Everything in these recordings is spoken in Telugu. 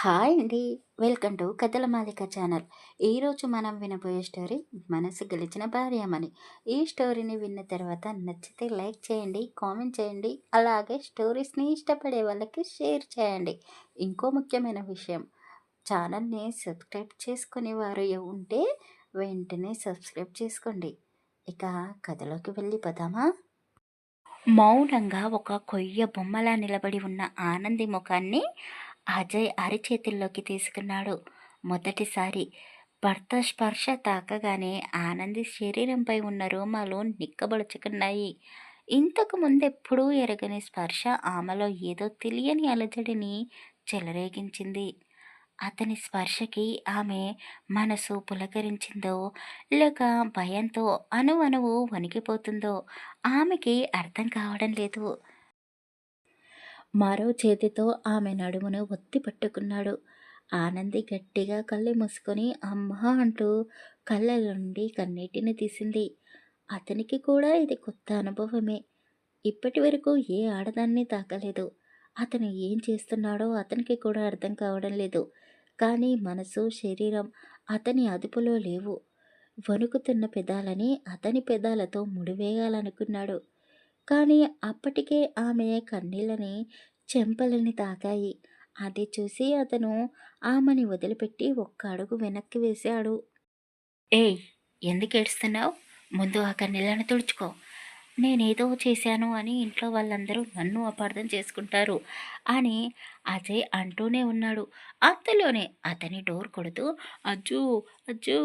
హాయ్ అండి. వెల్కమ్ టు కథల మాలిక ఛానల్. ఈరోజు మనం వినబోయే స్టోరీ మనసు గెలిచిన భార్యమని. ఈ స్టోరీని విన్న తర్వాత నచ్చితే లైక్ చేయండి, కామెంట్ చేయండి, అలాగే స్టోరీస్ని ఇష్టపడే వాళ్ళకి షేర్ చేయండి. ఇంకో ముఖ్యమైన విషయం, ఛానల్ని సబ్స్క్రైబ్ చేసుకునే వారు ఉంటే వెంటనే సబ్స్క్రైబ్ చేసుకోండి. ఇక కథలోకి వెళ్ళిపోదామా? మౌనంగా ఒక కొయ్య బొమ్మలా నిలబడి ఉన్న ఆనంది ముఖాన్ని అజయ్ అరిచేతుల్లోకి తీసుకున్నాడు. మొదటిసారి భర్త స్పర్శ తాకగానే ఆనంది శరీరంపై ఉన్న రోమాలు నిక్కబడుచుకున్నాయి. ఇంతకు ముందెప్పుడూ ఎరగని స్పర్శ ఆమెలో ఏదో తెలియని అలజడిని చెలరేగించింది. అతని స్పర్శకి ఆమె మనసు పులకరించిందో లేక భయంతో అణువణువు వణికిపోతుందో ఆమెకి అర్థం కావడం లేదు. మరో చేతితో ఆమె నడుమును ఒత్తి పట్టుకున్నాడు. ఆనంది గట్టిగా కళ్ళు మూసుకొని అమ్మా అంటూ కళ్ళ నుండి కన్నీటిని తీసింది. అతనికి కూడా ఇది కొత్త అనుభవమే. ఇప్పటి వరకు ఏ ఆడదాన్ని తాకలేదు. అతను ఏం చేస్తున్నాడో అతనికి కూడా అర్థం కావడం లేదు. కానీ మనసు, శరీరం అతని అదుపులో లేవు. వణుకుతున్న పెదాలని అతని పెదాలతో ముడివేయాలనుకున్నాడు. కానీ అప్పటికే ఆమె కన్నీళ్ళని చెంపలని తాకాయి. అది చూసి అతను ఆమెని వదిలిపెట్టి ఒక్క అడుగు వెనక్కి వేశాడు. ఏయ్, ఎందుకు ఏడుస్తున్నావు? ముందు ఆ కన్నీళ్ళని తుడుచుకో. నేనేదో చేశాను అని ఇంట్లో వాళ్ళందరూ నన్ను అపార్థం చేసుకుంటారు అని అజయ్ అంటూనే ఉన్నాడు. అంతలోనే అతని డోర్ కొడుతూ అజ్జు అజ్జు,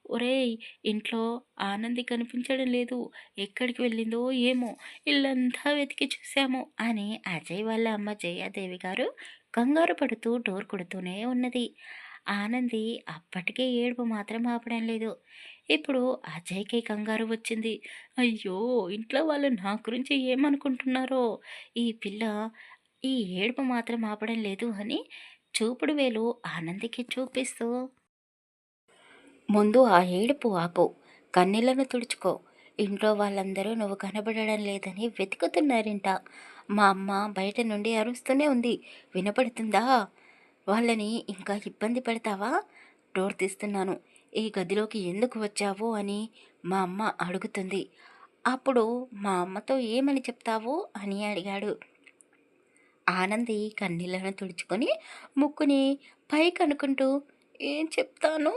ఒరేయ్, ఇంట్లో ఆనంది కనిపించడం లేదు, ఎక్కడికి వెళ్ళిందో ఏమో, ఇల్లంతా వెతికి చూశాము అని అజయ్ వాళ్ళ అమ్మ జయాదేవి గారు కంగారు పడుతూ డోర్ కొడుతూనే ఉన్నది. ఆనంది అప్పటికే ఏడుపు మాత్రం ఆపడం లేదు. ఇప్పుడు అజయ్‌కి కంగారు వచ్చింది. అయ్యో, ఇంట్లో వాళ్ళు నా గురించి ఏమనుకుంటున్నారో? ఈ పిల్ల ఈ ఏడుపు మాత్రం ఆపడం లేదు అని చూపుడు వేలు ఆనందికి చూపిస్తూ, ముందు ఆ ఏడుపు ఆపు, కన్నీళ్లను తుడుచుకో. ఇంట్లో వాళ్ళందరూ నువ్వు కనబడడం లేదని వెతుకుతున్నారింట. మా అమ్మ బయట నుండి అరుస్తూనే ఉంది, వినపడుతుందా? వాళ్ళని ఇంకా ఇబ్బంది పెడతావా? డోర్ తీస్తున్నాను, ఈ గదిలోకి ఎందుకు వచ్చావు అని మా అమ్మ అడుగుతుంది. అప్పుడు మా అమ్మతో ఏమని చెప్తావు అని అడిగాడు. ఆనంది కన్నీళ్లను తుడుచుకొని ముక్కుని పైకి అనుకుంటూ, ఏం చెప్తాను,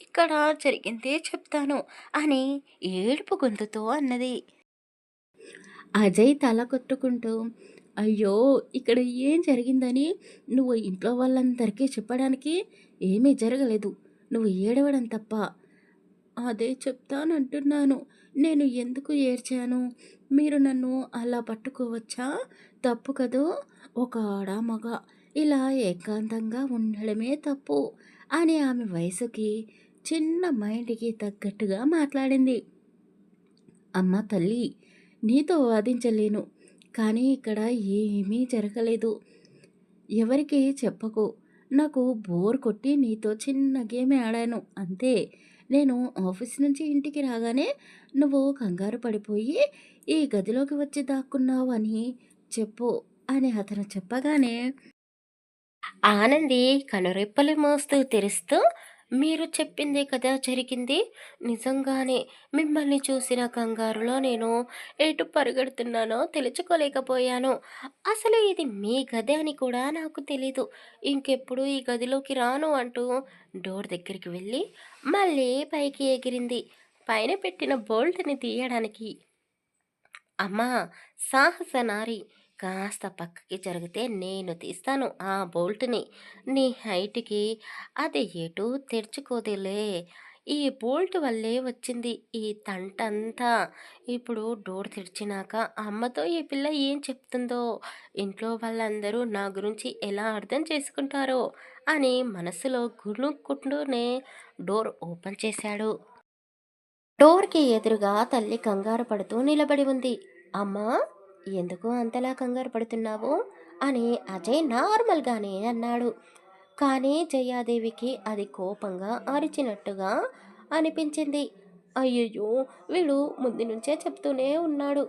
ఇక్కడ జరిగిందే చెప్తాను అని ఏడుపు గొంతుతో అన్నది. అజయ్ తల కొట్టుకుంటూ, అయ్యో, ఇక్కడ ఏం జరిగిందని నువ్వు ఇంట్లో వాళ్ళందరికీ చెప్పడానికి ఏమీ జరగలేదు, నువ్వు ఏడవడం తప్ప. అదే చెప్తానంటున్నాను. నేను ఎందుకు ఏడ్చాను? మీరు నన్ను అలా పట్టుకోవచ్చా? తప్పు కదూ! ఒక ఆడ, మగ ఇలా ఏకాంతంగా ఉండడమే తప్పు అని ఆమె వయసుకి, చిన్న మైండ్‌కి తగ్గట్టుగా మాట్లాడింది. అమ్మ తల్లి, నీతో వాదించలేను. కానీ ఇక్కడ ఏమీ జరగలేదు. ఎవరికీ చెప్పకు. నాకు బోర్ కొట్టి నీతో చిన్న గేమ్ ఆడాను అంతే. నేను ఆఫీస్ నుంచి ఇంటికి రాగానే నువ్వు కంగారు పడిపోయి ఈ గదిలోకి వచ్చి దాక్కున్నావు అని చెప్పు అని అతను చెప్పగానే ఆనంది కనురెప్పలు మోస్తూ తెరుస్తూ, మీరు చెప్పిందే కదా జరిగింది. నిజంగానే మిమ్మల్ని చూసిన కంగారులో నేను ఎటు పరిగెడుతున్నానో తెలుసుకోలేకపోయాను. అసలు ఇది మీ గది అని కూడా నాకు తెలీదు. ఇంకెప్పుడు ఈ గదిలోకి రాను అంటూ డోర్ దగ్గరికి వెళ్ళి మళ్ళీ పైకి ఎగిరింది, పైన పెట్టిన బోల్ట్ని తీయడానికి. అమ్మా, సాహస నారి, కాస్త పక్కకి జరిగితే నేను తీస్తాను ఆ బోల్ట్‌ని. నీ హైట్‌కి అది ఎటూ తెరుచుకోదులే. ఈ బోల్ట్ వల్లే వచ్చింది ఈ తంటంతా. ఇప్పుడు డోర్ తెరిచినాక అమ్మతో ఈ పిల్ల ఏం చెప్తుందో, ఇంట్లో వాళ్ళందరూ నా గురించి ఎలా అర్థం చేసుకుంటారో అని మనసులో గుణుక్కుంటూనే డోర్ ఓపెన్ చేశాడు. డోర్‌కి ఎదురుగా తల్లి కంగారు పడుతూ నిలబడి ఉంది. అమ్మా, ఎందుకు అంతలా కంగారు పడుతున్నావు అని అజయ్ నార్మల్గానే అన్నాడు. కానీ జయాదేవికి అది కోపంగా అరిచినట్టుగా అనిపించింది. అయ్యయ్యో, వీడు ముందు నుంచే చెప్తూనే ఉన్నాడు,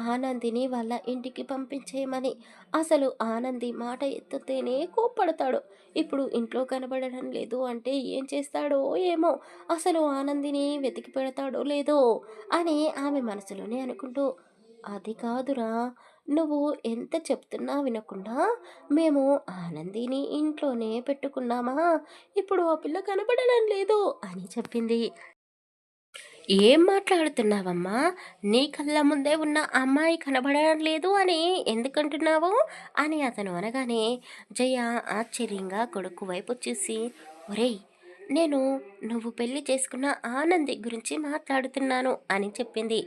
ఆనందిని వాళ్ళ ఇంటికి పంపించేయమని. అసలు ఆనంది మాట ఎత్తితేనే కోప్పడతాడు. ఇప్పుడు ఇంట్లో కనబడడం లేదు అంటే ఏం చేస్తాడో ఏమో! అసలు ఆనందిని వెతికి పెడతాడో లేదో అని ఆమె మనసులోనే అనుకుంటూ, అది కాదురా! నువ్వు ఎంత చెప్తున్నా వినకుండా మేము ఆనందిని ఇంట్లోనే పెట్టుకున్నామా! ఇప్పుడు ఆ పిల్ల కనపడడం లేదు అని చెప్పింది. ఏం మాట్లాడుతున్నావమ్మా? నీ కళ్ళ ముందే ఉన్న అమ్మాయి కనబడడం లేదు అని ఎందుకంటున్నావు? అని అతను అనగానే జయ ఆశ్చర్యంగా కొడుకు వైపు చూసి, ఒరేయ్! నేను నువ్వు పెళ్లి చేసుకున్న ఆనంది గురించి మాట్లాడుతున్నాను అని చెప్పింది.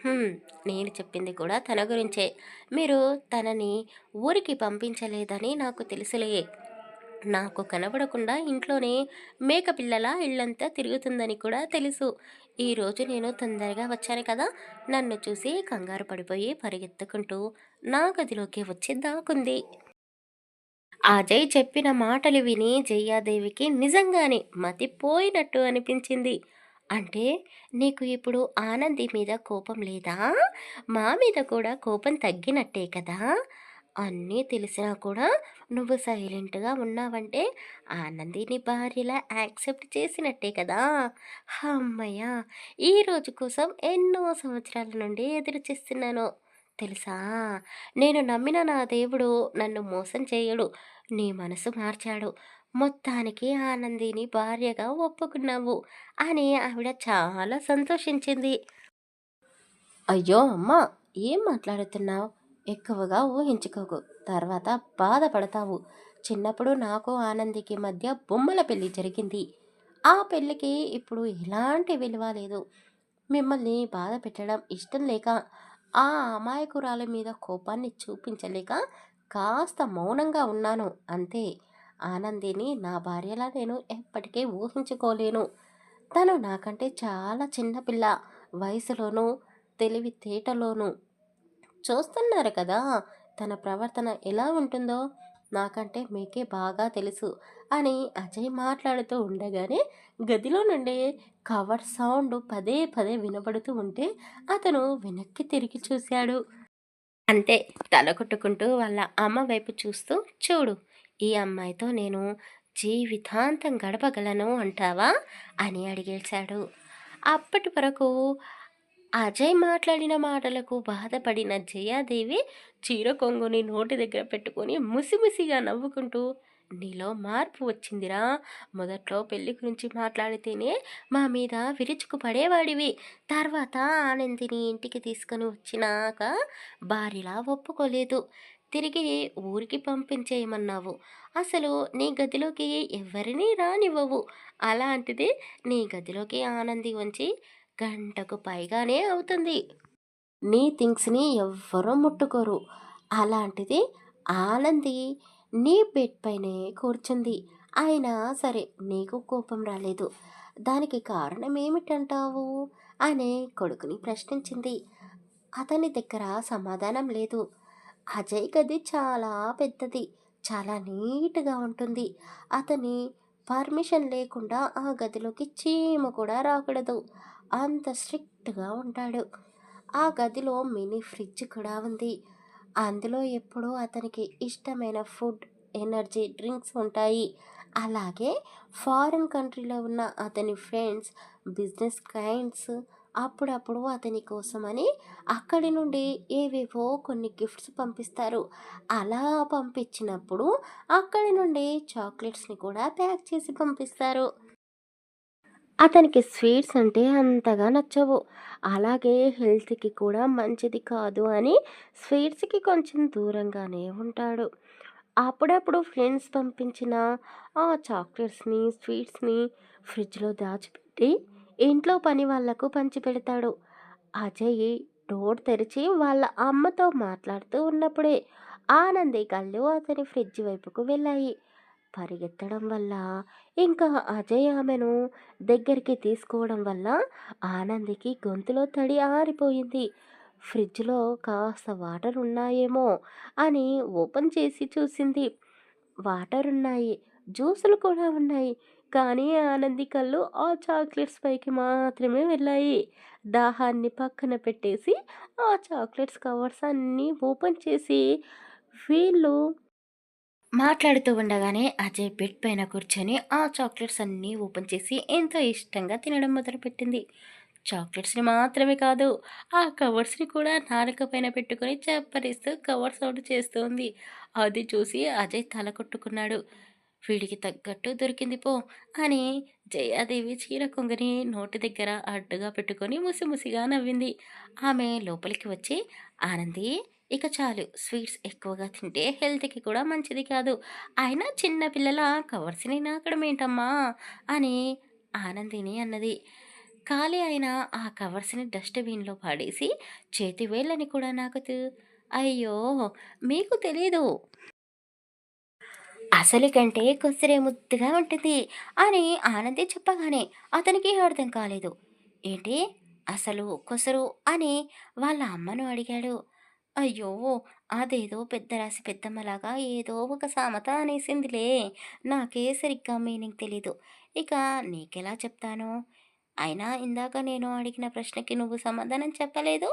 "హ్మ్. నేను చెప్పింది కూడా తన గురించే. మీరు తనని ఊరికి పంపించలేదని నాకు తెలుసులే. నాకు కనబడకుండా ఇంట్లోనే మేకపిల్లలా ఇల్లంతా తిరుగుతుందని కూడా తెలుసు. ఈరోజు నేను తొందరగా వచ్చాను కదా! నన్ను చూసి కంగారు పడిపోయి పరిగెత్తుకుంటూ నా గదిలోకి వచ్చి దాక్కుంది." అజయ్ చెప్పిన మాటలు విని జయ్యాదేవికి నిజంగానే మతిపోయినట్టు అనిపించింది. అంటే నీకు ఇప్పుడు ఆనంది మీద కోపం లేదా? మా మీద కూడా కోపం తగ్గినట్టే కదా! అన్నీ తెలిసినా కూడా నువ్వు సైలెంట్‌గా ఉన్నావంటే ఆనంది నీ భార్యలా యాక్సెప్ట్ చేసినట్టే కదా! హమ్మయ్య! ఈ రోజు కోసం ఎన్నో సంవత్సరాల నుండి ఎదురు చూస్తున్నాను. తెలుసా? నేను నమ్మిన నా దేవుడు నన్ను మోసం చేయడు. నీ మనసు మార్చాడు. మొత్తానికి ఆనందిని భార్యగా ఒప్పుకున్నావు అని ఆవిడ చాలా సంతోషించింది. అయ్యో అమ్మా! ఏం మాట్లాడుతున్నావు? ఎక్కువగా ఊహించుకోకు. తర్వాత బాధపడతావు. చిన్నప్పుడు నాకు ఆనందికి మధ్య బొమ్మల పెళ్లి జరిగింది. ఆ పెళ్ళికి ఇప్పుడు ఎలాంటి విలువ లేదు. మిమ్మల్ని బాధ పెట్టడం ఇష్టం లేక, ఆ అమాయకురాల మీద కోపాన్ని చూపించలేక కాస్త మౌనంగా ఉన్నాను అంతే. ఆనందిని నా భార్యలా నేను ఎప్పటికీ ఊహించుకోలేను. తను నాకంటే చాలా చిన్న పిల్ల. వయసులోనూ, తెలివితేటలోనూ. చూస్తున్నారు కదా! తన ప్రవర్తన ఎలా ఉంటుందో నాకంటే మీకే బాగా తెలుసు అని అజయ్ మాట్లాడుతూ ఉండగానే గదిలో నుండి కవర్ సౌండ్ పదే పదే వినబడుతూ ఉంటే అతను వెనక్కి తిరిగి చూశాడు. అంతే తల కొట్టుకుంటూ వాళ్ళ అమ్మ వైపు చూస్తూ, చూడు ఈ అమ్మాయితో నేను జీవితాంతం గడపగలను అంటావా అని అడిగేశాడు. అప్పటి వరకు అజయ్ మాట్లాడిన మాటలకు బాధపడిన జయాదేవి చీర కొంగుని నోటి దగ్గర పెట్టుకొని ముసిముసిగా నవ్వుకుంటూ, నీలో మార్పు వచ్చిందిరా. మొదట్లో పెళ్లి గురించి మాట్లాడితేనే మా మీద విరుచుకు పడేవాడివి. తర్వాత ఆనందిని ఇంటికి తీసుకొని వచ్చినాక భార్యలా ఒప్పుకోలేదు. తిరిగి ఊరికి పంపించేయమన్నావు. అసలు నీ గదిలోకి ఎవరినీ రానివ్వవు. అలాంటిది నీ గదిలోకి ఆనంది వచ్చి గంటకు పైగానే అవుతుంది. నీ థింగ్స్‌ని ఎవ్వరూ ముట్టుకోరు. అలాంటిది ఆనంది నీ బెడ్ పైనే కూర్చుంది. అయినా సరే నీకు కోపం రాలేదు. దానికి కారణం ఏమిటంటావు? అని కొడుకుని ప్రశ్నించింది. అతని దగ్గర సమాధానం లేదు. అజయ్ గది చాలా పెద్దది. చాలా నీట్‌గా ఉంటుంది. అతని పర్మిషన్ లేకుండా ఆ గదిలోకి చీమ కూడా రాకూడదు. అంత స్ట్రిక్ట్‌గా ఉంటాడు. ఆ గదిలో మినీ ఫ్రిడ్జ్ కూడా ఉంది. అందులో ఎప్పుడూ అతనికి ఇష్టమైన ఫుడ్, ఎనర్జీ డ్రింక్స్ ఉంటాయి. అలాగే ఫారిన్ కంట్రీలో ఉన్న అతని ఫ్రెండ్స్, బిజినెస్ క్లయింట్స్ అప్పుడప్పుడు అతని కోసమని అక్కడి నుండి ఏవేవో కొన్ని గిఫ్ట్స్ పంపిస్తారు. అలా పంపించినప్పుడు అక్కడి నుండి చాక్లెట్స్‌ని కూడా ప్యాక్ చేసి పంపిస్తారు. అతనికి స్వీట్స్ అంటే అంతగా నచ్చవు. అలాగే హెల్త్‌కి కూడా మంచిది కాదు అని స్వీట్స్‌కి కొంచెం దూరంగానే ఉంటాడు. అప్పుడప్పుడు ఫ్రెండ్స్ పంపించిన ఆ చాక్లెట్స్‌ని, స్వీట్స్‌ని ఫ్రిడ్జ్‌లో దాచిపెట్టి ఇంట్లో పని వాళ్ళకు పంచిపెడతాడు. అజయ్ డోర్ తెరిచి వాళ్ళ అమ్మతో మాట్లాడుతూ ఉన్నప్పుడే ఆనంది కళ్ళు అతని ఫ్రిడ్జ్ వైపుకు వెళ్ళాయి. పరిగెత్తడం వల్ల, ఇంకా అజయ్ ఆమెను దగ్గరికి తీసుకోవడం వల్ల ఆనందికి గొంతులో తడి ఆరిపోయింది. ఫ్రిడ్జ్‌లో కాస్త వాటర్ ఉన్నాయేమో అని ఓపెన్ చేసి చూసింది. వాటర్ ఉన్నాయి. జ్యూసులు కూడా ఉన్నాయి. కానీ ఆనంది కళ్ళు ఆ చాక్లెట్స్ పైకి మాత్రమే వెళ్ళాయి. దాహాన్ని పక్కన పెట్టేసి ఆ చాక్లెట్స్ కవర్స్ అన్నీ ఓపెన్ చేసి వీళ్ళు మాట్లాడుతూ ఉండగానే అజయ్ బెడ్ పైన కూర్చొని ఆ చాక్లెట్స్ అన్నీ ఓపెన్ చేసి ఎంతో ఇష్టంగా తినడం మొదలుపెట్టింది. చాక్లెట్స్‌ని మాత్రమే కాదు, ఆ కవర్స్‌ని కూడా నాలుక పైన పెట్టుకొని చప్పరిస్తూ కవర్ సౌండ్ చేస్తోంది. అది చూసి అజయ్ తల కొట్టుకున్నాడు. వీడికి తగ్గట్టు దొరికింది పో అని జయాదేవి చీర కొంగుని నోటి దగ్గర అడ్డుగా పెట్టుకొని ముసిముసిగా నవ్వింది. ఆమె లోపలికి వచ్చి, ఆనంది ఇక చాలు, స్వీట్స్ ఎక్కువగా తింటే హెల్త్‌కి కూడా మంచిది కాదు. అయినా చిన్న పిల్లల కవర్స్‌ని నాకడమేంటమ్మా అని ఆనందిని అన్నది. ఖాళీ అయిన ఆ కవర్స్‌ని డస్ట్‌బిన్‌లో పడేసి చేతి వేళ్ళని కూడా నాకుతూ, అయ్యో! మీకు తెలీదు. అసలు కంటే కొసరే ముద్దుగా ఉంటుంది అని ఆనంది చెప్పగానే అతనికి అర్థం కాలేదు. ఏంటి అసలు కొసరు అని వాళ్ళ అమ్మను అడిగాడు. అయ్యో! అదేదో పెద్ద రాసి పెద్దమ్మలాగా ఏదో ఒక సామెత అనేసిందిలే. నాకే సరిగ్గా మీనింగ్ తెలీదు. ఇక నీకెలా చెప్తాను? అయినా ఇందాక నేను అడిగిన ప్రశ్నకి నువ్వు సమాధానం చెప్పలేదు.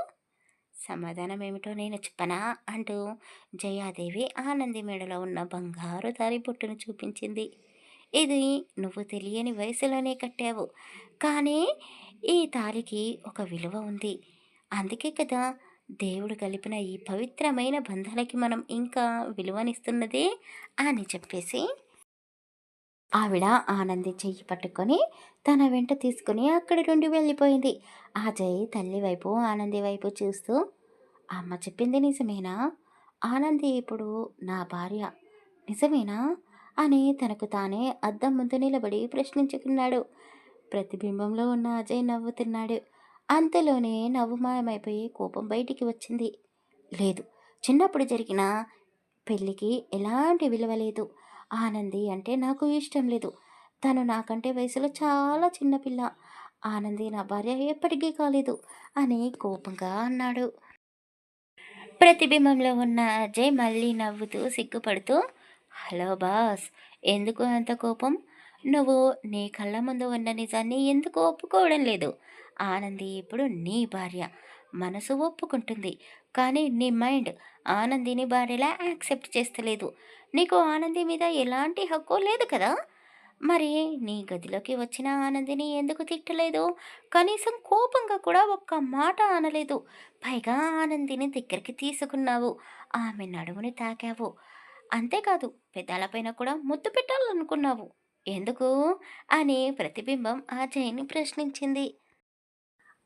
సమాధానమేమిటో నేను చెప్పనా అంటూ జయాదేవి ఆనంది మెడలో ఉన్న బంగారు తాళి బొట్టును చూపించింది. ఇది నువ్వు తెలియని వయసులోనే కట్టావు, కానీ ఈ తాళికి ఒక విలువ ఉంది. అందుకే కదా దేవుడు కలిపిన ఈ పవిత్రమైన బంధాలకి మనం ఇంకా విలువనిస్తున్నదే అని చెప్పేసి ఆవిడ ఆనంది చెయ్యి పట్టుకొని తన వెంట తీసుకుని అక్కడి నుండి వెళ్ళిపోయింది. అజయ్ తల్లి వైపు ఆనంది వైపు చూస్తూ, అమ్మ చెప్పింది నిజమేనా? ఆనంది ఇప్పుడు నా భార్య నిజమేనా అని తనకు తానే అద్దం ముందు నిలబడి ప్రశ్నించుకున్నాడు. ప్రతిబింబంలో ఉన్న అజయ్ నవ్వుతున్నాడు. అంతలోనే నవ్వు మాయమైపోయి కోపం బయటికి వచ్చింది. లేదు, చిన్నప్పుడు జరిగిన పెళ్ళికి ఎలాంటి విలువ లేదు. ఆనంది అంటే నాకు ఇష్టం లేదు. తను నాకంటే వయసులో చాలా చిన్నపిల్ల. ఆనంది నా భార్య ఎప్పటికీ కాలేదు అని కోపంగా అన్నాడు. ప్రతిబింబంలో ఉన్న అజయ్ మళ్ళీ నవ్వుతూ సిగ్గుపడుతూ, హలో బాస్, ఎందుకు అంత కోపం? నువ్వు నీ కళ్ళ ముందు ఉన్న నిజాన్ని ఎందుకు ఒప్పుకోవడం లేదు? ఆనంది ఇప్పుడు నీ భార్య. మనసు ఒప్పుకుంటుంది, కానీ నీ మైండ్ ఆనందిని భార్యలా యాక్సెప్ట్ చేస్తలేదు. నీకు ఆనంది మీద ఎలాంటి హక్కు లేదు కదా. మరి నీ గదిలోకి వచ్చిన ఆనందిని ఎందుకు తిట్టలేదు? కనీసం కోపంగా కూడా ఒక్క మాట అనలేదు. పైగా ఆనందిని దగ్గరికి తీసుకున్నావు. ఆమె నడుముని తాకావు. అంతేకాదు, పెదాలపైన కూడా ముద్దు పెట్టాలనుకున్నావు. ఎందుకు అని ప్రతిబింబం అజయ్ని ప్రశ్నించింది.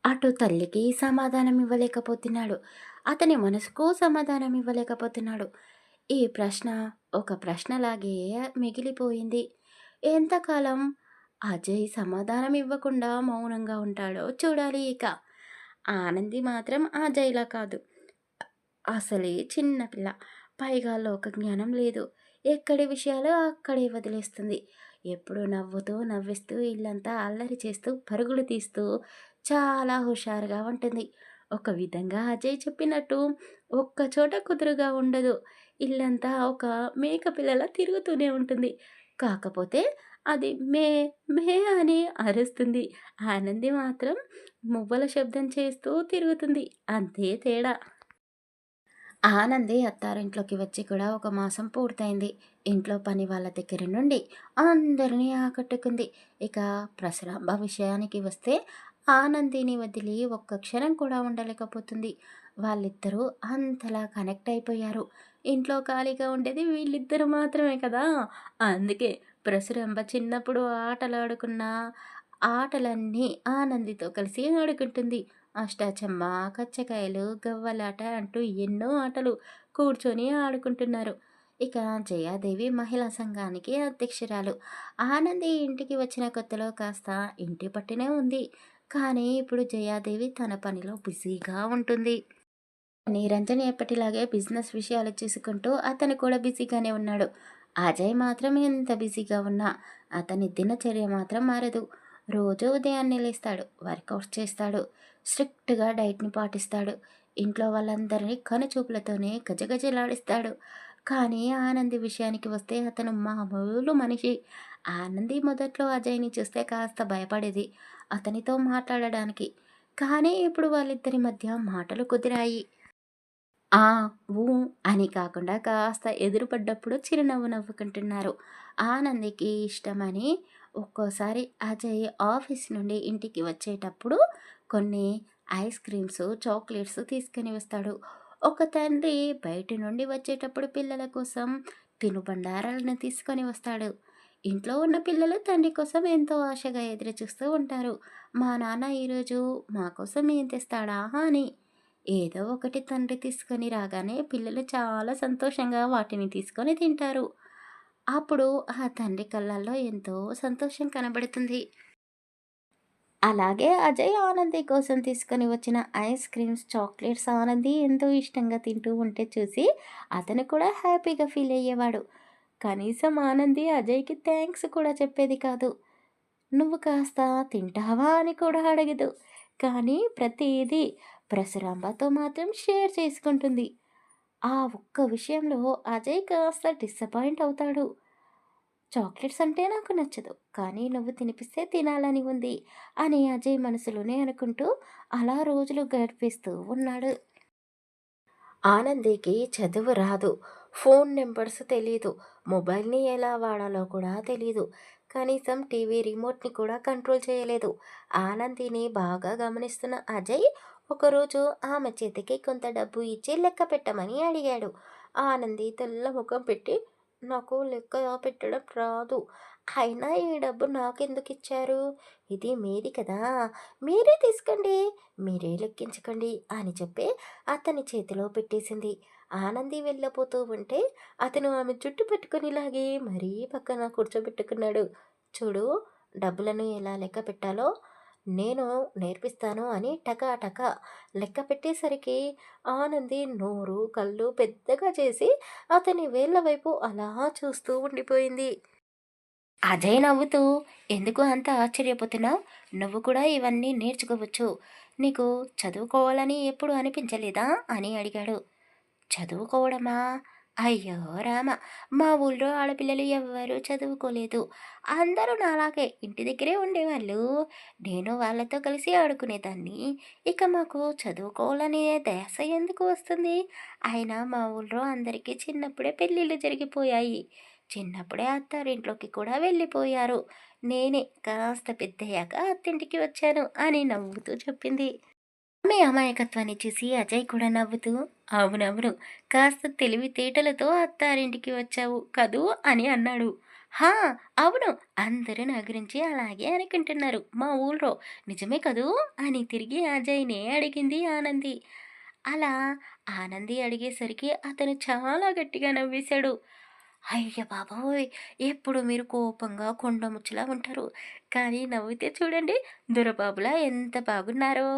అటు తల్లికి సమాధానం ఇవ్వలేకపోతున్నాడు. అతని మనసుకు సమాధానం ఇవ్వలేకపోతున్నాడు. ఈ ప్రశ్న ఒక ప్రశ్నలాగే మిగిలిపోయింది. ఎంతకాలం అజయ్ సమాధానం ఇవ్వకుండా మౌనంగా ఉంటాడో చూడాలి ఇక. ఆనంది మాత్రం అజయ్‌లా కాదు. అసలే చిన్నపిల్ల. పైగా లోక జ్ఞానం లేదు. ఎక్కడి విషయాలు అక్కడే వదిలేస్తుంది. ఎప్పుడూ నవ్వుతూ, నవ్విస్తూ, ఇల్లంతా అల్లరి చేస్తూ, పరుగులు తీస్తూ చాలా హుషారుగా ఉంటుంది. ఒక విధంగా అజయ్ చెప్పినట్టు ఒక్కచోట కుదురుగా ఉండదు. ఇల్లంతా ఒక మేక పిల్లలా తిరుగుతూనే ఉంటుంది. కాకపోతే అది మే మే అని అరుస్తుంది. ఆనంది మాత్రం మువ్వల శబ్దం చేస్తూ తిరుగుతుంది. అంతే తేడా. ఆనంది అత్తారింట్లోకి వచ్చి కూడా ఒక మాసం పూర్తయింది. ఇంట్లో పని వాళ్ళ దగ్గర నుండి అందరినీ ఆకట్టుకుంది. ఇక ప్రసరాంబ విషయానికి వస్తే ఆనందిని వదిలి ఒక్క క్షణం కూడా ఉండలేకపోతుంది. వాళ్ళిద్దరూ అంతలా కనెక్ట్ అయిపోయారు. ఇంట్లో ఖాళీగా ఉండేది వీళ్ళిద్దరు మాత్రమే కదా. అందుకే ప్రసురంబ చిన్నప్పుడు ఆటలాడుకున్న ఆటలన్నీ ఆనందితో కలిసి ఆడుకుంటుంది. అష్టాచమ్మ, కచ్చకాయలు, గవ్వలాట అంటూ ఎన్నో ఆటలు కూర్చొని ఆడుకుంటున్నారు. ఇక జయాదేవి మహిళా సంఘానికి అధ్యక్షురాలు. ఆనంది ఇంటికి వచ్చిన కొత్తలో కాస్త ఇంటి పట్టునే ఉంది. కానీ ఇప్పుడు జయాదేవి తన పనిలో బిజీగా ఉంటుంది. నిరంజన్ ఎప్పటిలాగే బిజినెస్ విషయాలు చూసుకుంటూ అతను కూడా బిజీగానే ఉన్నాడు. అజయ్ మాత్రం ఎంత బిజీగా ఉన్నా అతని దినచర్య మాత్రం మారదు. రోజు ఉదయాన్నే లేస్తాడు, వర్కౌట్స్ చేస్తాడు, స్ట్రిక్ట్గా డైట్ని పాటిస్తాడు. ఇంట్లో వాళ్ళందరినీ కనుచూపులతోనే గజగజలాడిస్తాడు. కానీ ఆనంది విషయానికి వస్తే అతను మామూలు మనిషి. ఆనంది మొదట్లో అజయ్‌ని చూస్తే కాస్త భయపడేది అతనితో మాట్లాడడానికి. కానీ ఇప్పుడు వాళ్ళిద్దరి మధ్య మాటలు కుదిరాయి. ఆ! ఊ అని కాకుండా కాస్త ఎదురుపడ్డప్పుడు చిరునవ్వు నవ్వుకుంటున్నారు. ఆనందికి ఇష్టమని ఒక్కోసారి అజయ్ ఆఫీస్ నుండి ఇంటికి వచ్చేటప్పుడు కొన్ని ఐస్ క్రీమ్స్, చాక్లెట్స్ తీసుకొని వస్తాడు. ఒక తండ్రి బయట నుండి వచ్చేటప్పుడు పిల్లల కోసం తినుబండారాలను తీసుకొని వస్తాడు. ఇంట్లో ఉన్న పిల్లలు తండ్రి కోసం ఎంతో ఆశగా ఎదురుచూస్తూ ఉంటారు. మా నాన్న ఈరోజు మా కోసం ఏం తెస్తాడా అని. ఏదో ఒకటి తండ్రి తీసుకొని రాగానే పిల్లలు చాలా సంతోషంగా వాటిని తీసుకొని తింటారు. అప్పుడు ఆ తండ్రి కళ్ళల్లో ఎంతో సంతోషం కనబడుతుంది. అలాగే అజయ్ ఆనంది కోసం తీసుకొని వచ్చిన ఐస్ క్రీమ్స్, చాక్లెట్స్ ఆనంది ఎంతో ఇష్టంగా తింటూ ఉంటే చూసి అతను కూడా హ్యాపీగా ఫీల్ అయ్యేవాడు. కనీసం ఆనంది అజయ్‌కి థాంక్స్ కూడా చెప్పేది కాదు. "నువ్వు కాస్త తింటావా?" అని కూడా అడగదు. కానీ ప్రతీదీ పరశురాంబతో మాత్రం షేర్ చేసుకుంటుంది. ఆ ఒక్క విషయంలో అజయ్ కాస్త డిసప్పాయింట్ అవుతాడు. చాక్లెట్స్ అంటే నాకు నచ్చదు. కానీ నువ్వు తినిపిస్తే తినాలని ఉంది అని అజయ్ మనసులోనే అనుకుంటూ అలా రోజులు గడిపేస్తూ ఉన్నాడు. ఆనందికి చదువు రాదు. ఫోన్ నెంబర్స్ తెలీదు. మొబైల్‌ని ఎలా వాడాలో కూడా తెలీదు. కనీసం టీవీ రిమోట్‌ని కూడా కంట్రోల్ చేయలేదు. ఆనందిని బాగా గమనిస్తున్న అజయ్ ఒకరోజు ఆమె చేతికి కొంత డబ్బు ఇచ్చి లెక్క పెట్టమని అడిగాడు. ఆనంది తెల్ల ముఖం పెట్టి నాకు లెక్క పెట్టడం రాదు. అయినా ఈ డబ్బు నాకెందుకిచ్చారు? ఇది మీది కదా! మీరే తీసుకోండి. మీరే లెక్కించకండి అని చెప్పి అతని చేతిలో పెట్టేసింది. ఆనంది వెళ్ళబోతూ ఉంటే అతను ఆమె జుట్టు పట్టుకొని లాగి మరీ పక్కన కూర్చోబెట్టుకున్నాడు. చూడు, డబ్బులను ఎలా లెక్క పెట్టాలో నేను నేర్పిస్తాను అని టకా లెక్క పెట్టేసరికి ఆనంది నోరు, కళ్ళు పెద్దగా చేసి అతని వేళ్ళ వైపు అలా చూస్తూ ఉండిపోయింది. అజయ్ నవ్వుతూ, "ఎందుకు అంత ఆశ్చర్యపోతున్నావు? నువ్వు కూడా ఇవన్నీ నేర్చుకోవచ్చు. నీకు చదువుకోవాలని ఎప్పుడు అనిపించలేదా?" అని అడిగాడు. చదువుకోవడమా? అయ్యో రామ! మా ఊళ్ళో ఆడపిల్లలు ఎవ్వరూ చదువుకోలేదు. అందరూ నాలాగే ఇంటి దగ్గరే ఉండేవాళ్ళు. నేను వాళ్ళతో కలిసి ఆడుకునేదాన్ని. ఇక మాకు చదువుకోవాలనే ధ్యాస ఎందుకు వస్తుంది? అయినా మా ఊళ్ళో అందరికీ చిన్నప్పుడే పెళ్ళిళ్ళు జరిగిపోయాయి. చిన్నప్పుడే అత్తారింట్లోకి కూడా వెళ్ళిపోయారు. నేనే కాస్త పెద్దయ్యాక అత్తింటికి వచ్చాను అని నవ్వుతూ చెప్పింది. ఆమె అమాయకత్వాన్ని చూసి అజయ్ కూడా నవ్వుతూ, అవునవును, కాస్త తెలివితేటలతో అత్తారింటికి వచ్చావు కదూ అని అన్నాడు. హా! అవును, అందరూ నా గురించి అలాగే అనుకుంటున్నారు మా ఊళ్ళో. నిజమే కదూ అని తిరిగి అజయ్‌నే అడిగింది ఆనంది. అలా ఆనంది అడిగేసరికి అతను చాలా గట్టిగా నవ్వేశాడు. అయ్య బాబోయ్! ఎప్పుడు మీరు కోపంగా కొండముచ్చులా ఉంటారు. కానీ నవ్వితే చూడండి దొరబాబులా ఎంత బాగున్నారో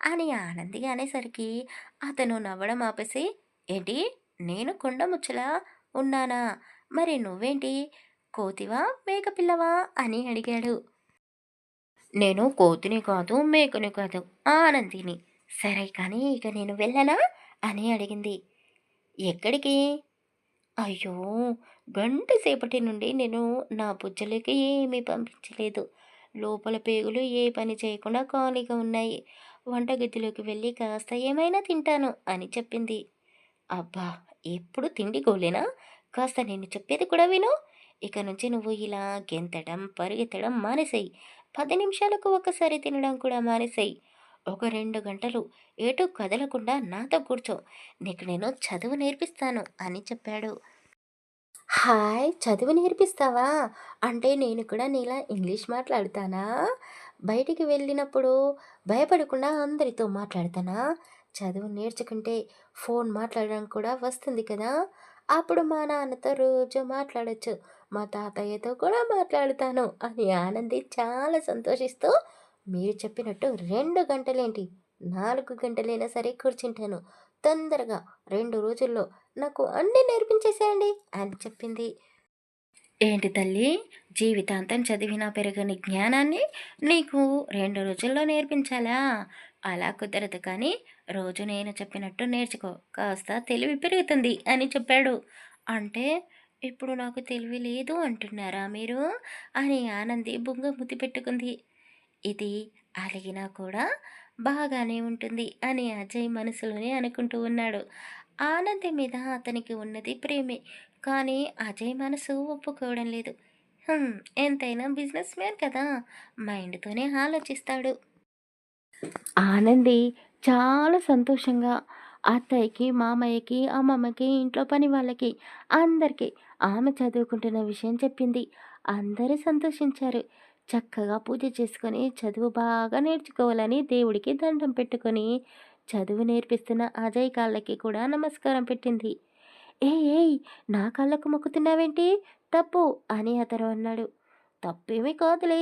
అని ఆనంది అనేసరికి అతను నవ్వడం ఆపేసి, ఏంటి? నేను కొండముచ్చలా ఉన్నానా? మరి నువ్వేంటి? కోతివా? మేకపిల్లవా? అని అడిగాడు. నేను కోతిని కాదు, మేకని కాదు, ఆనందిని. సరే కానీ ఇక నేను వెళ్ళనా? అని అడిగింది. ఎక్కడికి? అయ్యో! గంట సేపటి నుండి నేను నా బుజ్జలకి ఏమీ పంపించలేదు. లోపల పేగులు ఏ పని చేయకుండా ఖాళీగా ఉన్నాయి. వంటగదిలోకి వెళ్ళి కాస్త ఏమైనా తింటాను అని చెప్పింది. అబ్బా! ఎప్పుడు తిండి గోలేనా? కాస్త నేను చెప్పేది కూడా విను. ఇక నుంచి నువ్వు ఇలా గెంతడం, పరిగెత్తడం మానేసేయి. 10 నిమిషాలకు ఒకసారి తినడం కూడా మానేసేయి. ఒక 2 గంటలు ఎటూ కదలకుండా నాతో కూర్చో. నీకు నేను చదువు నేర్పిస్తాను అని చెప్పాడు. హాయ్! చదువు నేర్పిస్తావా? అంటే నేను కూడా నీలా ఇంగ్లీష్ మాట్లాడతానా? బయటికి వెళ్ళినప్పుడు భయపడకుండా అందరితో మాట్లాడతానా? చదువు నేర్చుకుంటే ఫోన్ మాట్లాడడం కూడా వస్తుంది కదా! అప్పుడు మా నాన్నతో రోజు మాట్లాడొచ్చు. మా తాతయ్యతో కూడా మాట్లాడుతాను అని ఆనంది చాలా సంతోషిస్తూ, మీరు చెప్పినట్టు 2 గంటలేంటి, 4 గంటలైనా సరే కూర్చుంటాను. తొందరగా 2 రోజుల్లో నాకు అన్నీ నేర్పించేసేయండి అని చెప్పింది. ఏంటి తల్లి, జీవితాంతం చదివినా పెరగని జ్ఞానాన్ని నీకు 2 రోజుల్లో నేర్పించాలా? అలా కుదరదు కానీ రోజు నేను చెప్పినట్టు నేర్చుకో. కాస్త తెలివి పెరుగుతుంది అని చెప్పాడు. అంటే ఇప్పుడు నాకు తెలివి లేదు అంటున్నారా మీరు? అని ఆనంది బుంగ ముద్దు పెట్టుకుంది. ఇది అలిగినా కూడా బాగానే ఉంటుంది అని అజయ్ మనసులోనే అనుకుంటూ ఉన్నాడు. ఆనంది మీద అతనికి ఉన్నది ప్రేమే. కానీ అజయ్ మనసు ఒప్పుకోవడం లేదు. హ్మ్. ఎంతైనా బిజినెస్ మ్యాన్ కదా! మైండ్‌తోనే ఆలోచిస్తాడు. ఆనంది చాలా సంతోషంగా అత్తయ్యకి, మామయ్యకి, అమ్మమ్మకి, ఇంట్లో పని వాళ్ళకి అందరికీ ఆమె చదువుకుంటున్న విషయం చెప్పింది. అందరూ సంతోషించారు. చక్కగా పూజ చేసుకొని చదువు బాగా నేర్చుకోవాలని దేవుడికి దండం పెట్టుకొని, చదువు నేర్పిస్తున్న అజయ్ కాళ్ళకి కూడా నమస్కారం పెట్టింది. "ఏయ్! ఏయ్! నా కాళ్ళకు మొక్కుతున్నావేంటి? తప్పు" అని అతను అన్నాడు. "తప్పేమీ కాదులే.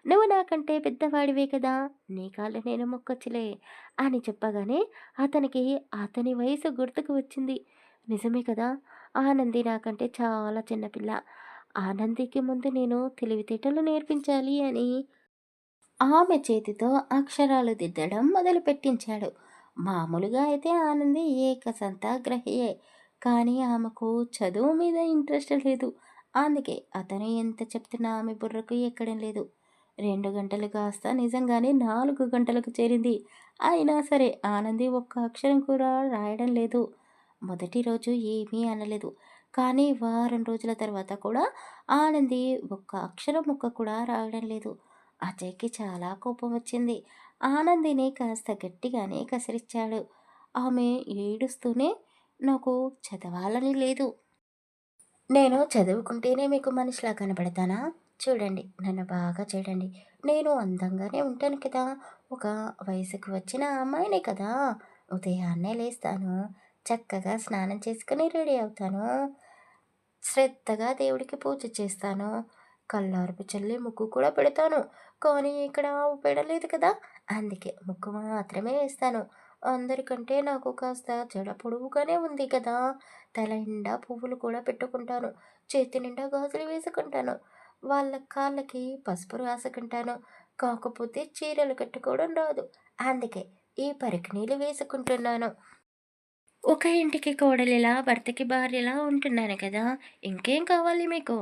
నువ్వు నాకంటే పెద్దవాడివే కదా! నీ కాళ్ళు నేను మొక్కొచ్చులే" అని చెప్పగానే అతనికి అతని వయసు గుర్తుకు వచ్చింది. నిజమే కదా! ఆనంది నాకంటే చాలా చిన్న పిల్ల. ఆనందికి ముందు నేను తెలివితేటలు నేర్పించాలి అని ఆమె చేతితో అక్షరాలు దిద్దడం మొదలుపెట్టించాడు. మామూలుగా అయితే ఆనంది ఏకసంతాగ్రహియే. కానీ ఆమెకు చదువు మీద ఇంట్రెస్ట్ లేదు. అందుకే అతను ఎంత చెప్తున్నా ఆమె బుర్రకు ఎక్కడం లేదు. 2 గంటలు కాస్త నిజంగానే 4 గంటలకు చేరింది. అయినా సరే ఆనంది ఒక్క అక్షరం కూడా రాయడం లేదు. మొదటి రోజు ఏమీ అనలేదు. కానీ వారం రోజుల తర్వాత కూడా ఆనంది ఒక్క అక్షరం ముక్క కూడా రాయడం లేదు. అజయ్‌కి చాలా కోపం వచ్చింది. ఆనందిని కాస్త గట్టిగానే కసిరిచ్చాడు. ఆమె ఏడుస్తూనే నాకు చదవాలని లేదు. నేను చదువుకుంటేనే మీకు మనిషిలా కనపడతానా? చూడండి, నన్ను బాగా చూడండి. నేను అందంగానే ఉంటాను కదా! ఒక వయసుకు వచ్చిన అమ్మాయినే కదా! ఉదయాన్నే లేస్తాను. చక్కగా స్నానం చేసుకొని రెడీ అవుతాను. శ్రద్ధగా దేవుడికి పూజ చేస్తాను. కల్లారపు చల్లి ముగ్గు కూడా పెడతాను. కానీ ఇక్కడ పెడలేదు కదా! అందుకే ముగ్గు మాత్రమే వేస్తాను. అందరికంటే నాకు కాస్త జడ పొడవుగానే ఉంది కదా! తల నిండా పువ్వులు కూడా పెట్టుకుంటాను. చేతి నిండా గాజులు వేసుకుంటాను. వాళ్ళ కాళ్ళకి పసుపు రాసుకుంటాను. కాకపోతే చీరలు కట్టుకోవడం రాదు. అందుకే ఈ పరికిణీలు వేసుకుంటున్నాను. ఒక ఇంటికి కోడలిలా, భర్తకి భార్యలా ఉంటున్నాను కదా! ఇంకేం కావాలి మీకు?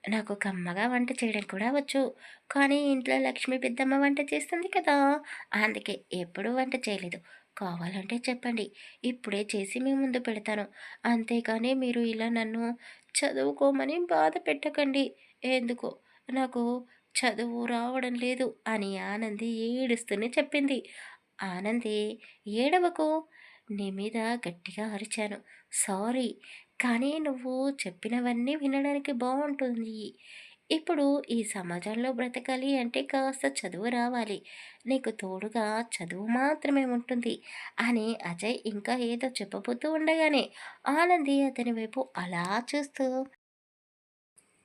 నాకు కమ్మగా వంట చేయడం కూడా వచ్చు. కానీ ఇంట్లో లక్ష్మి పెద్దమ్మ వంట చేస్తుంది కదా! అందుకే ఎప్పుడూ వంట చేయలేదు. కావాలంటే చెప్పండి. ఇప్పుడే చేసి మీ ముందు పెడతాను. అంతేకానీ మీరు ఇలా నన్ను చదువుకోమని బాధ పెట్టకండి. ఎందుకో నాకు చదువు రావడం లేదు అని ఆనంది ఏడుస్తూనే చెప్పింది. ఆనంది, ఏడవకు. నీ మీద గట్టిగా అరిచాను. సారీ. కానీ నువ్వు చెప్పినవన్నీ వినడానికి బావుంటుంది. ఇప్పుడు ఈ సమాజంలో బ్రతకాలి అంటే కాస్త చదువు రావాలి. నీకు తోడుగా చదువు మాత్రమే ఉంటుంది అని అజయ్ ఇంకా ఏదో చెప్పబోతూ ఉండగానే ఆనంది అతని వైపు అలా చూస్తూ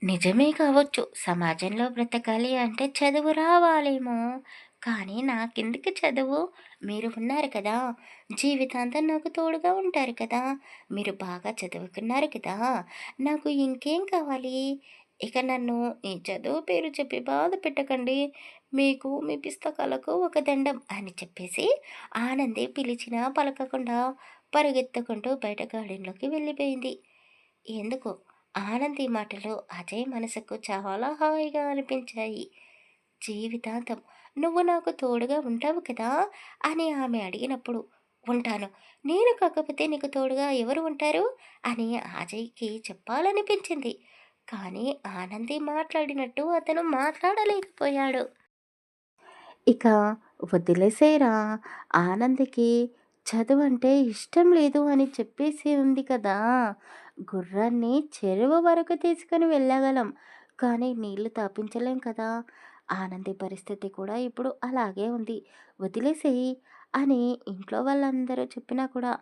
నిజమే కావచ్చు. సమాజంలో బ్రతకాలి అంటే చదువు రావాలేమో! కానీ నాకెందుకు చదువు? మీరు ఉన్నారు కదా! జీవితాంతం నాకు తోడుగా ఉంటారు కదా! మీరు బాగా చదువుకున్నారు కదా! నాకు ఇంకేం కావాలి? ఇక నన్ను ఈ చదువు పేరు చెప్పి బాధ పెట్టకండి. మీకు మీ పుస్తకాలకు ఒక దండం అని చెప్పేసి ఆనంది పిలిచినా పలకకుండా పరిగెత్తుకుంటూ బయట గార్డెన్‌లోకి వెళ్ళిపోయింది. ఎందుకో ఆనంది మాటలు అజయ్ మనసుకు చాలా హాయిగా అనిపించాయి. జీవితాంతం నువ్వు నాకు తోడుగా ఉంటావు కదా అని ఆమె అడిగినప్పుడు ఉంటాను. నేను కాకపోతే నీకు తోడుగా ఎవరు ఉంటారు అని అజయ్కి చెప్పాలనిపించింది. కానీ ఆనంది మాట్లాడినట్టు అతను మాట్లాడలేకపోయాడు. ఇక వదిలేసేరా, ఆనంద్‌కి చదువంటే ఇష్టం లేదు అని చెప్పేసి ఉంది కదా! గుర్రాన్ని చెరువు వరకు తీసుకొని వెళ్ళగలం. కానీ నీళ్లు తాపించలేం కదా! ఆనంది పరిస్థితి కూడా ఇప్పుడు అలాగే ఉంది. వదిలేసేయి అని ఇంట్లో వాళ్ళందరూ చెప్పినా కూడా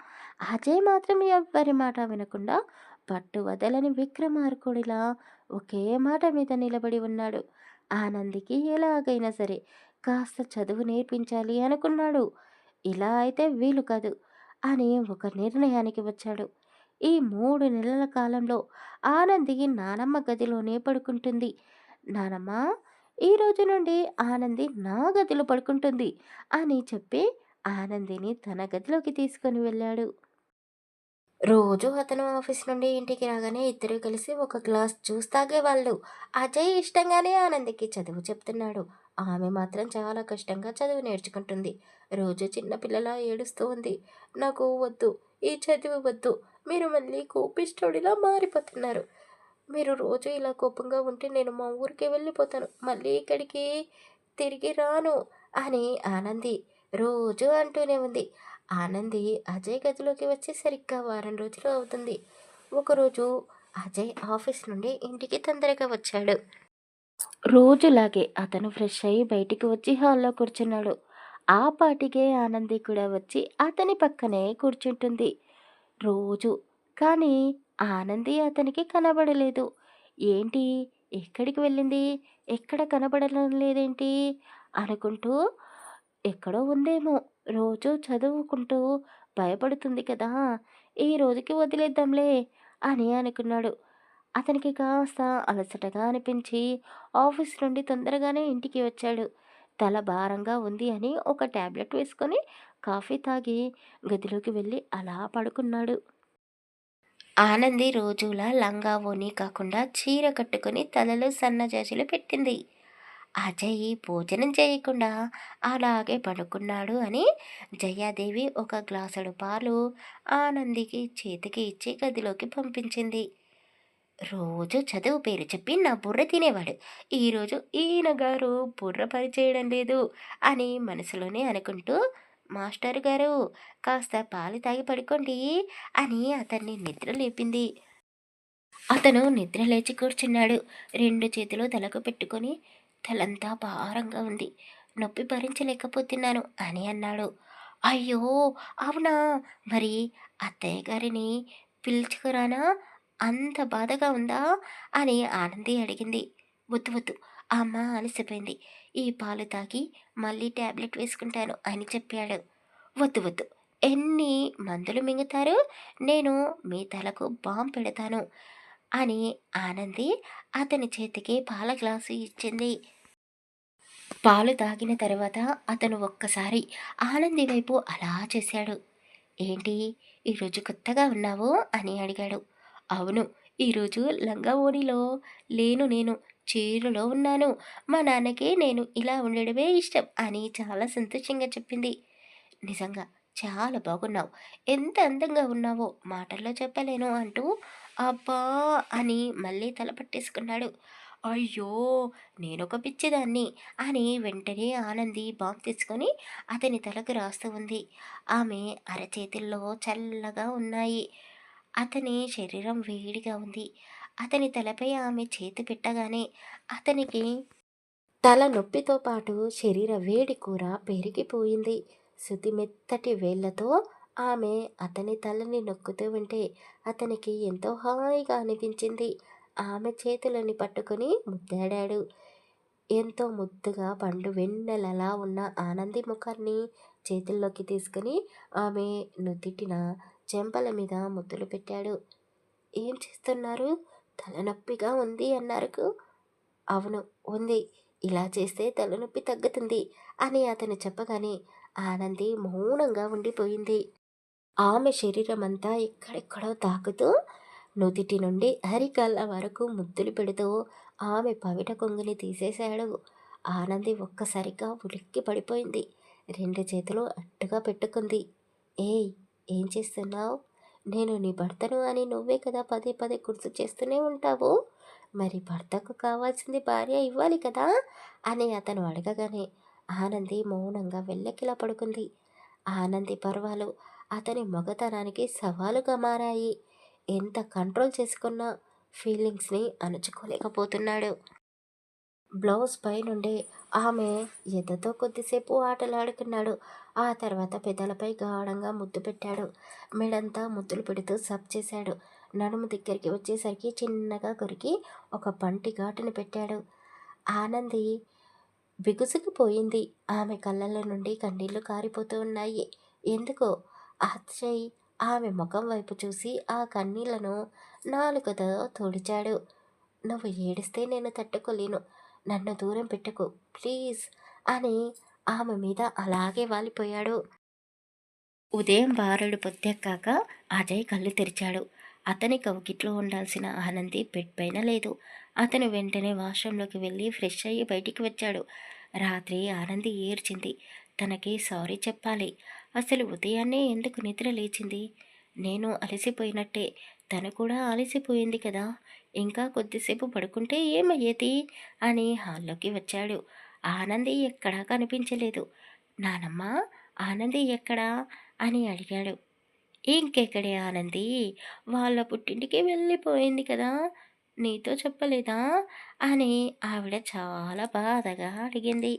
అజయ్ మాత్రం ఎవ్వరి మాట వినకుండా పట్టు వదలని విక్రమార్కుడిలా ఒకే మాట మీద నిలబడి ఉన్నాడు. ఆనందికి ఎలాగైనా సరే కాస్త చదువు నేర్పించాలి అనుకున్నాడు. ఇలా అయితే వీలు కాదు అని ఒక నిర్ణయానికి వచ్చాడు. ఈ 3 నెలల కాలంలో ఆనంది నానమ్మ గదిలోనే పడుకుంటుంది. నానమ్మ, ఈ రోజు నుండి ఆనంది నా గదిలో పడుకుంటుంది అని చెప్పి ఆనందిని తన గదిలోకి తీసుకొని వెళ్ళాడు. రోజు అతను ఆఫీస్ నుండి ఇంటికి రాగానే ఇద్దరు కలిసి ఒక గ్లాస్ జ్యూస్ తాగేవాళ్ళు. అజయ్ ఇష్టంగానే ఆనందికి చదువు చెప్తున్నాడు. ఆమె మాత్రం చాలా కష్టంగా చదువు నేర్చుకుంటుంది. రోజు చిన్న పిల్లలా ఏడుస్తూ ఉంది. నాకు వద్దు, ఈ చదువు వద్దు, మీరు మళ్ళీ కోపిష్టోడిలా మారిపోతున్నారు. మీరు రోజు ఇలా కోపంగా ఉంటే నేను మా ఊరికే వెళ్ళిపోతాను, మళ్ళీ ఇక్కడికి తిరిగి రాను అని ఆనంది రోజు అంటూనే ఉంది. ఆనంది అజయ్ గదిలోకి వచ్చి సరిగ్గా వారం రోజులు అవుతుంది. ఒకరోజు అజయ్ ఆఫీస్ నుండి ఇంటికి తొందరగా వచ్చాడు. రోజులాగే అతను ఫ్రెష్ అయ్యి బయటికి వచ్చి హాల్లో కూర్చున్నాడు. ఆ పాటికే ఆనంది కూడా వచ్చి అతని పక్కనే కూర్చుంటుంది రోజు. కానీ ఆనంది అతనికి కనబడలేదు. ఏంటి, ఎక్కడికి వెళ్ళింది, ఎక్కడ కనబడడం లేదేంటి అనుకుంటూ, ఎక్కడో ఉందేమో, రోజు చదువుకుంటూ భయపడుతుంది కదా, ఈ రోజుకి వదిలేద్దాంలే అని అనుకున్నాడు. అతనికి కాస్త అలసటగా అనిపించి ఆఫీస్ నుండి తొందరగానే ఇంటికి వచ్చాడు. తల భారంగా ఉంది అని ఒక టాబ్లెట్ వేసుకొని కాఫీ తాగి గదిలోకి వెళ్ళి అలా పడుకున్నాడు. ఆనంది రోజులా లంగా ఓని కాకుండా చీర కట్టుకుని తలలో సన్నజాజులు పెట్టింది. అజయ్ భోజనం చేయకుండా అలాగే పడుకున్నాడు అని జయాదేవి ఒక గ్లాసుడు పాలు ఆనందికి చేతికి ఇచ్చి గదిలోకి పంపించింది. రోజు చదువు పేరు చెప్పి నా బుర్ర తినేవాడు, ఈరోజు ఈయన గారు బుర్ర పనిచేయడం లేదు అని మనసులోనే అనుకుంటూ, మాస్టర్ గారు కాస్త పాలు తాగి పడుకోండి అని అతన్ని నిద్ర లేపింది. అతను నిద్ర లేచి కూర్చున్నాడు. రెండు చేతులు తలకు పెట్టుకొని, తలంతా భారంగా ఉంది, నొప్పి భరించలేకపోతున్నాను అని అన్నాడు. అయ్యో, అవునా, మరి అత్తయ్య గారిని పిలుచుకురానా, అంత బాధగా ఉందా అని ఆనంది అడిగింది. వద్దు వద్దు, ఆ అమ్మ అలసిపోయింది, ఈ పాలు తాగి మళ్ళీ టాబ్లెట్ వేసుకుంటాను అని చెప్పాడు. వద్దు వద్దు, ఎన్ని మందులు మింగుతారు, నేను మీ తలకు బాంబు పెడతాను అని ఆనంది అతని చేతికి పాల గ్లాసు ఇచ్చింది. పాలు తాగిన తర్వాత అతను ఒక్కసారి ఆనంది వైపు అలా చేశాడు. ఏంటి, ఈరోజు కొత్తగా ఉన్నావు అని అడిగాడు. అవును, ఈరోజు లంగా ఓణిలో లేను, నేను చీరలో ఉన్నాను, మా నాన్నకి నేను ఇలా ఉండడమే ఇష్టం అని చాలా సంతోషంగా చెప్పింది. నిజంగా చాలా బాగున్నావు, ఎంత అందంగా ఉన్నావో మాటల్లో చెప్పలేను అంటూ అబ్బా అని మళ్ళీ తల పట్టేసుకున్నాడు. అయ్యో, నేనొక పిచ్చిదాన్ని అని వెంటనే ఆనంది బాంబు తీసుకొని అతని తలకు రాస్తూ ఉంది. ఆమె అరచేతుల్లో చల్లగా ఉన్నాయి. అతని శరీరం వేడిగా ఉంది. అతని తలపై ఆమె చేతి పెట్టగానే అతనికి తల నొప్పితో పాటు శరీర వేడి కూడా పెరిగిపోయింది. శృతి మెత్తటి వేళ్లతో ఆమె అతని తలని నొక్కుతూ ఉంటే అతనికి ఎంతో హాయిగా అనిపించింది. ఆమె చేతులని పట్టుకుని ముద్దాడాడు. ఎంతో ముద్దుగా పండు వెన్నెలలా ఉన్న ఆనంది ముఖాన్ని చేతుల్లోకి తీసుకుని ఆమె నుదిటిన చెంపల మీద ముద్దులు పెట్టాడు. ఏం చేస్తున్నారు, తలనొప్పిగా ఉంది అన్నారు. అవును, ఉంది, ఇలా చేస్తే తలనొప్పి తగ్గుతుంది అని అతను చెప్పగానే ఆనంది మౌనంగా ఉండిపోయింది. ఆమె శరీరమంతా ఎక్కడెక్కడో తాకుతూ నుదిటి నుండి అరికాళ్ళ వరకు ముద్దులు పెడుతూ ఆమె పవిట కొంగుని తీసేశాడు. ఆనంది ఒక్కసారిగా ఉలిక్కి పడిపోయింది. రెండు చేతులు అడ్డుగా పెట్టుకుంది. ఏయ్, ఏం చేస్తున్నావు, నేను నీ భర్తను అని నువ్వే కదా పదే పదే గుర్తు చేస్తూనే ఉంటావు, మరి భర్తకు కావాల్సింది భార్య ఇవ్వాలి కదా అని అతను అడగగానే ఆనంది మౌనంగా వెల్లకిలా పడుకుంది. ఆనంది పర్వాలు అతని మగతనానికి సవాలుగా మారాయి. ఎంత కంట్రోల్ చేసుకున్నా ఫీలింగ్స్ని అణుచుకోలేకపోతున్నాడు. బ్లౌజ్ పై నుండి ఆమె ఎదతో కొద్దిసేపు ఆటలాడుకున్నాడు. ఆ తర్వాత పెదలపై గాఢంగా ముద్దు పెట్టాడు. మెడంతా ముద్దులు పెడుతూ సబ్ చేశాడు. నడుము దగ్గరికి వచ్చేసరికి చిన్నగా కొరికి ఒక పంటి ఘాటుని పెట్టాడు. ఆనంది బిగుసుకుపోయింది. ఆమె కళ్ళల్లో నుండి కన్నీళ్లు కారిపోతూ ఉన్నాయి. ఎందుకో అక్షయ్ ఆమె ముఖం వైపు చూసి ఆ కన్నీళ్లను నాలుకతో తుడిచాడు. నువ్వు ఏడిస్తే నేను తట్టుకోలేను, నన్ను దూరం పెట్టకు ప్లీజ్ అని ఆమె మీద అలాగే వాలిపోయాడు. ఉదయం బారెడు పొద్దెక్కాక అజయ్ కళ్ళు తెరిచాడు. అతని కౌగిట్లో ఉండాల్సిన ఆనంది బెడ్ పైన లేదు. అతను వెంటనే వాష్రూంలోకి వెళ్ళి ఫ్రెష్ అయ్యి బయటికి వచ్చాడు. రాత్రి ఆనంది ఏడ్చింది. తనకి సారీ చెప్పాలి. అసలు ఉదయాన్నే ఎందుకు నిద్ర లేచింది? నేను అలసిపోయినట్టే. తను కూడా అలసిపోయింది కదా! ఇంకా కొద్దిసేపు పడుకుంటే ఏమయ్యేది? అని హాల్లోకి వచ్చాడు. ఆనంది ఎక్కడా కనిపించలేదు. నానమ్మ, ఆనంది ఎక్కడా? అని అడిగాడు. ఇంకెక్కడే ఆనంది? వాళ్ళ పుట్టింటికి వెళ్ళిపోయింది కదా! నీతో చెప్పలేదా? అని ఆవిడ చాలా బాధగా అడిగింది.